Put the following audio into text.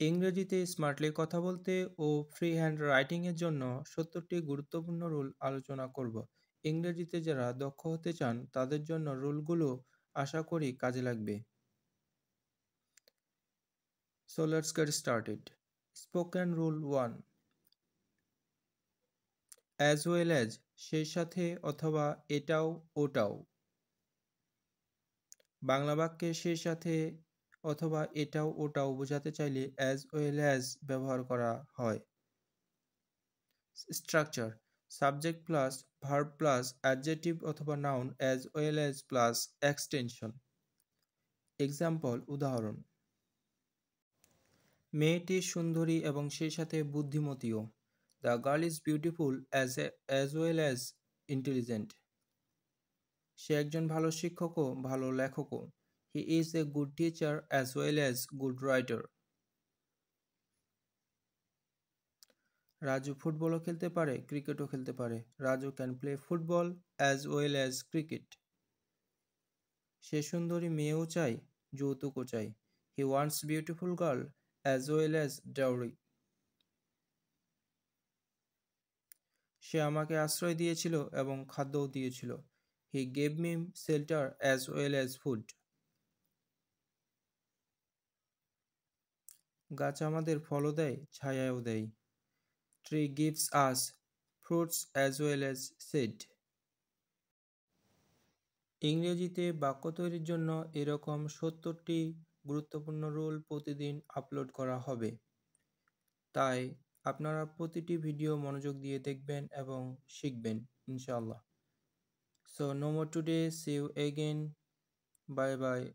ইংরেজিতে স্মার্টলি কথা বলতে ও ফ্রি হ্যান্ড রাইটিং এর জন্য 70টি গুরুত্বপূর্ণ রুল আলোচনা করব। ইংরেজিতে যারা দক্ষ হতে চান তাদের জন্য রুলগুলো আশা করি কাজে লাগবে। So let's get started. Spoken rule 1. As well as সেই সাথে অথবা এটাও ওটাও। বাংলা বাক্যে সেই সাথে অথবা এটাও ওটাও বোঝাতে চাইলে as well as ব্যবহার করা হয়। Structure: subject plus verb plus adjective অথবা noun as well as plus extension. Example: উদাহরণ: মেয়েটি সুন্দরী এবং সেই সাথে বুদ্ধিমতীও। The girl is beautiful as well as intelligent. সে একজন ভালো শিক্ষকও ভালো লেখকও। He is a good teacher as well as good writer. Raju ফুটবলও খেলতে পারে, ক্রিকেটও খেলতে পারে। Raju can play football as well as cricket. সে সুন্দরী মেয়েও চায়, যৌতুকও চায়। He wants beautiful girl as well as dowry. সে আমাকে আশ্রয় দিয়েছিল এবং খাদ্যও দিয়েছিল। He gave me shelter as well as food. গাছ আমাদের ফলও দেয়, ছায়াও দেয়। Tree gives us fruits as well as seed. ইংরেজিতে বাক্য তৈরির জন্য এরকম 70টি গুরুত্বপূর্ণ রুল প্রতিদিন আপলোড করা হবে। তাই আপনারা প্রতিটি ভিডিও মনোযোগ দিয়ে দেখবেন এবং শিখবেন ইনশাআল্লাহ। So no more today, see you again, bye bye.